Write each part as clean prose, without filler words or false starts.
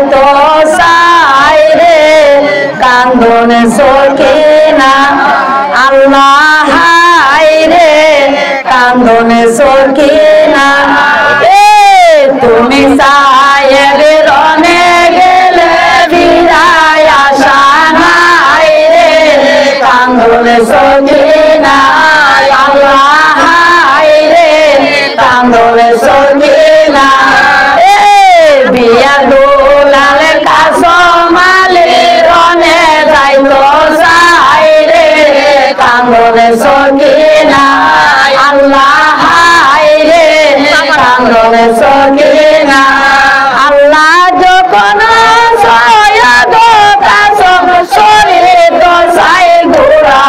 যাইতো চাই রে কান্দন সকিনা আল্লাহ হাই রে কান্দন সকিনা তুমি সাহেব রনে গেলে বিদায় আশা নাই রে কান্দন সকিনা আল্লাহ হাই রে কান্দন সকিনা বিয়া দুলাল কাসমালে রনে যাইতো চাই রে কান্দন সকিনা আল্লাহ হাই রে কান্দন সকিনা আল্লাহ যখন সৈয়দ কাসম শরীর চাই ঘোরা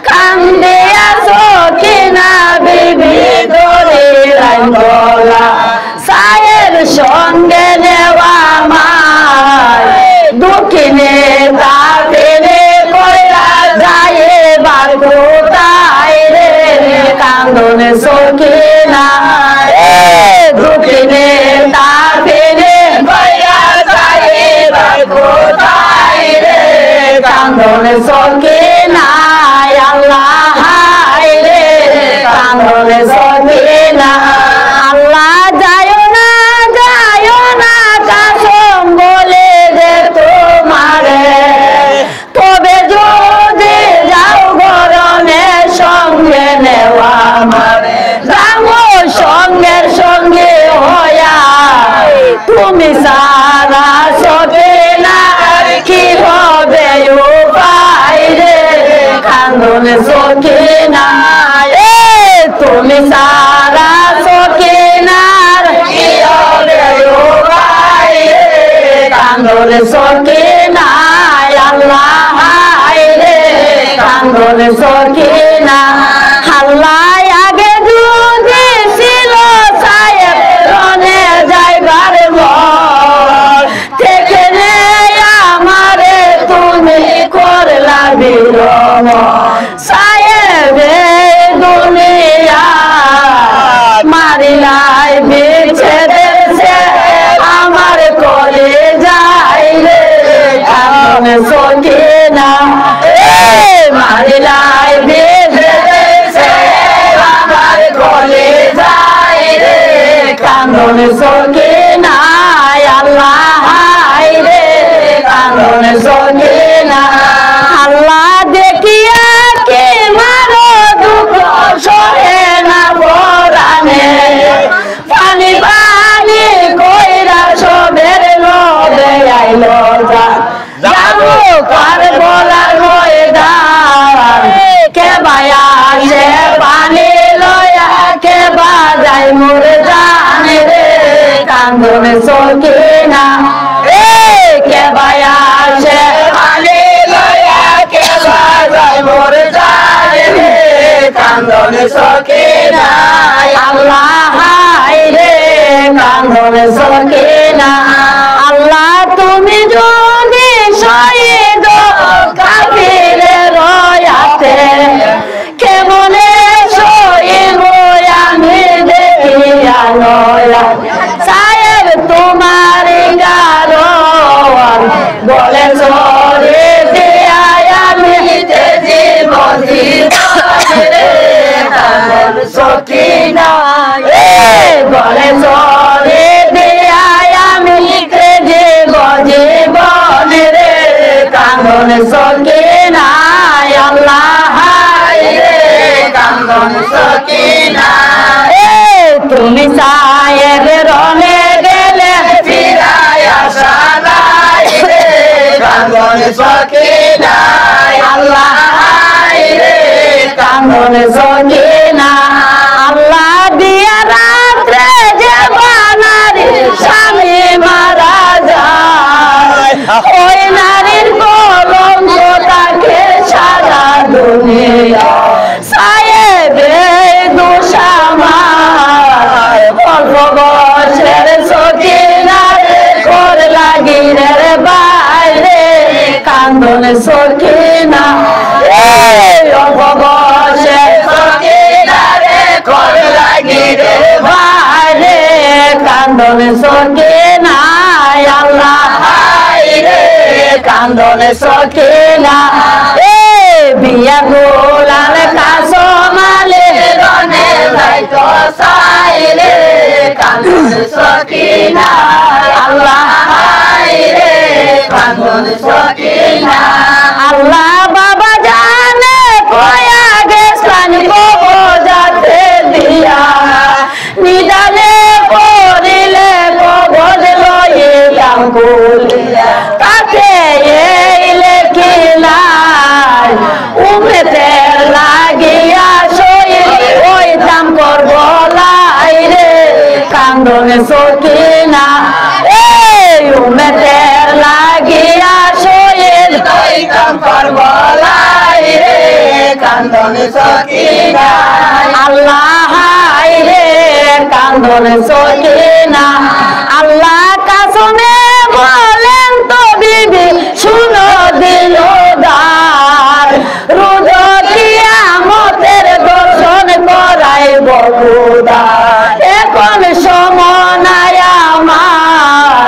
কান্দিয়া সকিনা বিবি দরে রাইন্দলা সায়ের সঙ্গে নেওয়া মার দক্ষিণে তাপিনে কইরা যায় বার কোথায় রে কান্দন সকিনা দক্ষিণে তাপিনে কইরা যায় বার কোথায় রে কান্দন সকিনা আল্লাহ হাই রে কান্দন সকিনা আল্লাহ যায় না কাসম বলে যে তোমারে তবে যদি যাও গরমে সঙ্গে নেওয়া মারে যাবো সঙ্গের সঙ্গে হইয়া তুমি সারা সবে না কি হবে উপায় রে কান্দন সকিনা তুমি সারা সকিনার কি হবে উপায় রে কান্দন সকিনা আল্লাহ হাই রে কান্দন সকিনা আল্লাহ আগে যদি ছিল সাহেব রনে যাইবার মন থেকে আমারে তুমি করলা বিরম সাহেব দুনিয়া মারিলাই বিচ্ছেদে আমার কলে যাই রে কান্দন সকিনা মারিলাই বিচ্ছেদে আমার কলে যাই রে কান্দন সকিনা আল্লাহ হাই রে কান্দন সকিনা আল্লাহ দেখিয়া কে মারো দুঃখ সহে না পরানে পানি পানি কইরা সবের লোভে আইলো যাবো কার বলার ময়দান কে বায়া সে পানি লয়া কে বাজাই মোর জানে রে কান্দন সকিনা কে বায়া সে পানি লয়া কে বাজাই মোর জানে রে কান্দন সকিনা আল্লাহ হাই রে কান্দন সকিনা আল্লাহ তুমি যদি শহীদ কাফিরে রয়াতে কেমনে শহীদ আমি দেখিয়া নয়া সাহেব তোমার গারোয়ান বলে সরে দিয়া আমি জীবন কান্দন সকিনা বলে সরে দিয়া আমি জীবন রে কান্দন সকিনা আল্লাহ হাই রে কান্দন সকিনা তুমি সাহেব রনে গেলে ফিরায় আসা নাই রে কান্দন সকিনা আল্লাহ হাই রে কান্দন সকিনা আল্লাহ দিয়া রাত্রে যে বানারি স্বামী মারা যায় ওই নারীর কলঙ্ক তাকে সারা দুনিয়া সাহেবে দোষামার অল্প বছর সকিনা কর লাগি রে বাইরে কান্দন সকিনা অল্প বছর সকিনা কর লাগি রে বাইরে কান্দন সকিনা আল্লাহ কান্দনে সখিনা বিয়া গোলাল কাসমালে রনে যাইতো সাইরে কান্দনে সখিনা আল্লাহ হায়রে কান্দনে সখিনা আল্লাহ বাবা জানে কয়া গেছান গো যাতে দিয়া নিদানে করিলে কবজ লইলাম কুলিয়া কাছে এইলে কিলাই উমেতে লাগিয়া শরীর ওই দাম করব লাইরে কান্দনে সখিনা এই উমেতে লাগিয়া শরীর ওই দাম করব লাইরে কান্দনে সখিনা আল্লাহ হায়রে কান্দনে সখিনা আল্লাহ কাসমে বলেন তো বিবি শুনো দিলদার রোজ কিয়ামতের দর্শন করাইব খোদা এখন সময় আমার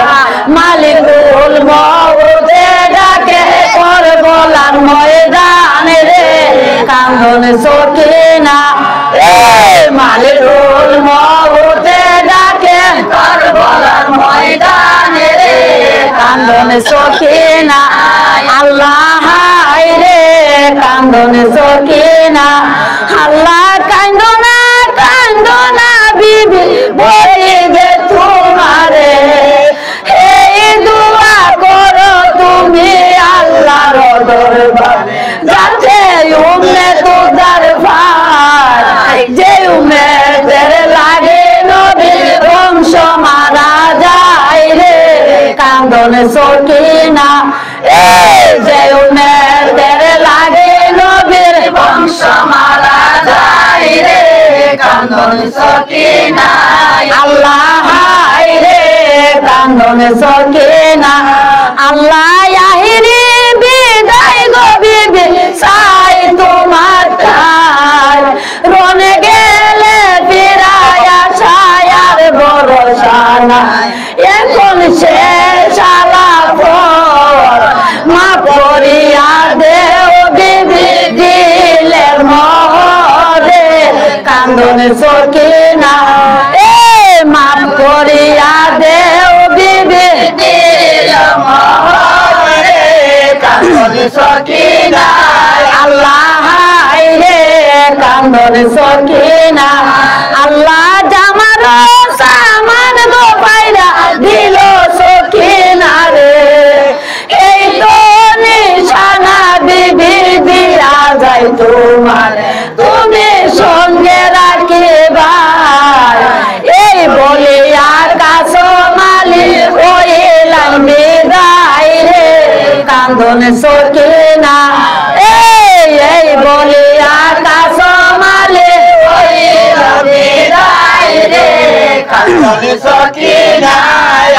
মালিকুল মউতে ডাকে করব লাল ময়দান রে কান্দনে সখিনা মালিকুল মউতে ডাকে করব লাল ময়দান রে কান্দনে সখিনা আল্লাহ হায়রে কান্দনে সখিনা আল্লাহ কান্দনা বিবি বলিবে তোমারে এই দোয়া করো তুমি আল্লাহর দরবারে যাতে উম্মতের ভাই যে উম্মতের লাগে নবীর বংশ মারা যায় রে কান্দনে সখিনা যে উম্মতের লাগে নবীর বংশ মারা যায় রে কান্দনে সখিনা আল্লাহ হায়রে কান্দনে সখিনা আল্লাহ আহিরে বিদায় গো বিবি চাই তোমার ঠাই রনে গেলে ফিরায়া ছায়ার ভরসা নাই এখন শেষ আলাপন মা করিয়া দেও বিবি দিলের মহরে কান্দনে সখিনা মাফ করিয়া দেও বিবি দিল মহরে কান্দনে সখিনা আল্লাহ হায়রে কান্দনে সখিনা আল্লাহ জামার সামান গো পাইরা দিল সখিনা রে এই তো নিশানা বিবি দিয়া যাই তোমার তুমি সঙ্গে রাখিবা এই বলিয়া কাসমালি হইলাম বিদায় রে কান্দনে সখিনা এই বলিয়া কাসমালি হইলাম বিদায় রে কান্দনে সখিনা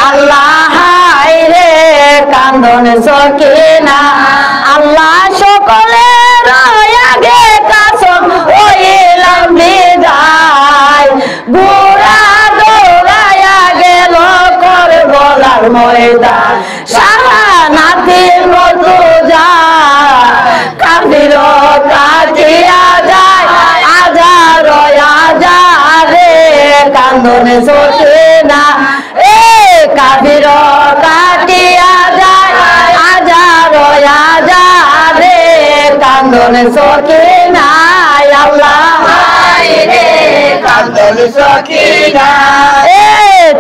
আল্লাহ হায়রে কান্দনে সখিনা আল্লাহ সকলের আগে কাসম হইলাম বিদায় বুড়া দৌড়াইয়া গেল করে বলার ময়দান শাহানাতির মতো যায় কান্দির কাটিয়া যায় আজার আজারে কান্দনে সখিনা কাবির কাটিয়া যায় আজার আজারে কান্দনে সখিনা আল্লাহ হায়রে কান্দনে সখিনা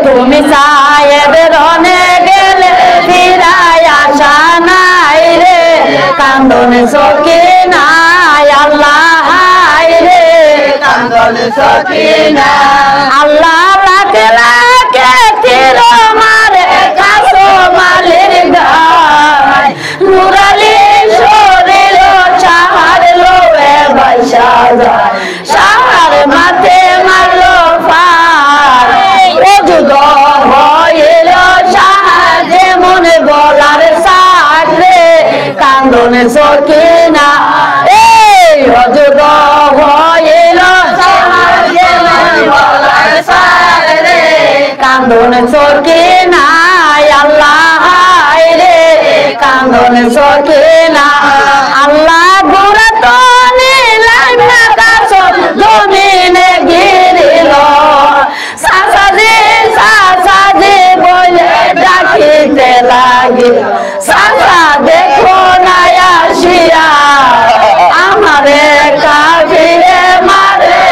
তুমি সাহেব রনে গেলে ফিরায় আসা নাই রে কান্দনে সখিনা আল্লাহ হায়রে কান্দনে সখিনা আল্লাহ লাখে লাখে তীর মারে কাসমালির গায় নুরালি শরীর চাহার লোয়ে বাইসা যায় শাহার মাথে মারলো ফার ওজুদ হইল শাহার যেমন বলার সাথে কান্দনে সখিনা ওজুদ হইল শাহার যেমন বলার সাথে কান্দনে সখিনা আল্লাহ হায়রে কান্দন সকিনা আল্লাহ গুরা তো নিলাম না কাছ জমিনে গিরিল সাসাজি বলে ডাকিতে লাগিল সাসা দেখো না আসিয়া আমারে কাফিরে মারে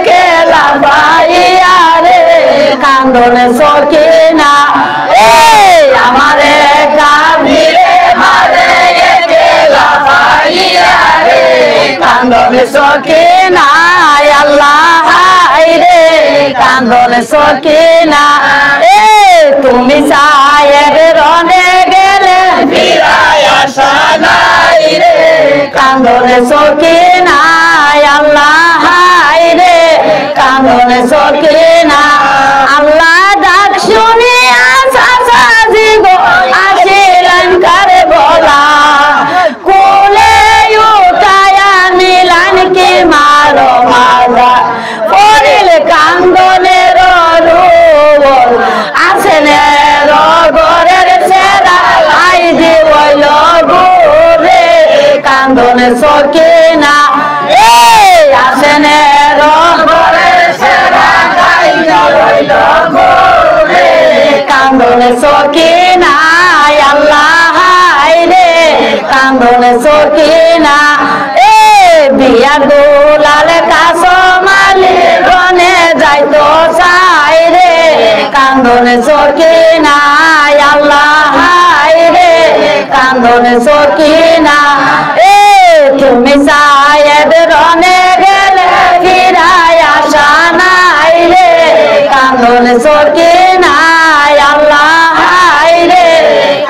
কেলা ভাইয়া রে কান্দন সকিনা আমারে কাফিরে মারে কেলা ভাইয়া রে কান্দন সকিনা আল্লাহ রে কান্দন সকিনা তুমি সায়ের রনে গেলে ফিরায় আসা নাই রে কান্দন সকিনা আল্লাহ রে কান্দন সকিনা আল্লাহ ডাক শুনে সাসাজি গো আসিলেন কারে বলা কোলে উঠায়া নিলান কি মারো মাজা পড়িল কান্দনের রূপ আসেন রগরের সেরা আই দিল গুরে কান্দন সকিনা আসেন রগরের সেরা আই দিল গুরে কান্দন সকিনা আল্লাহ রে কান্দন সকিনা বিয়া দুলাল কাসমালি বনে যাইতো চাই রে কান্দন সকিনা আল্লাহ রে কান্দন সকিনা তুমি সায়েদ রনে গেলে ফিরায় আসা নাই রে কান্দন সকিনা আল্লাহ রে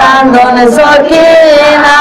কান্দন সকিনা।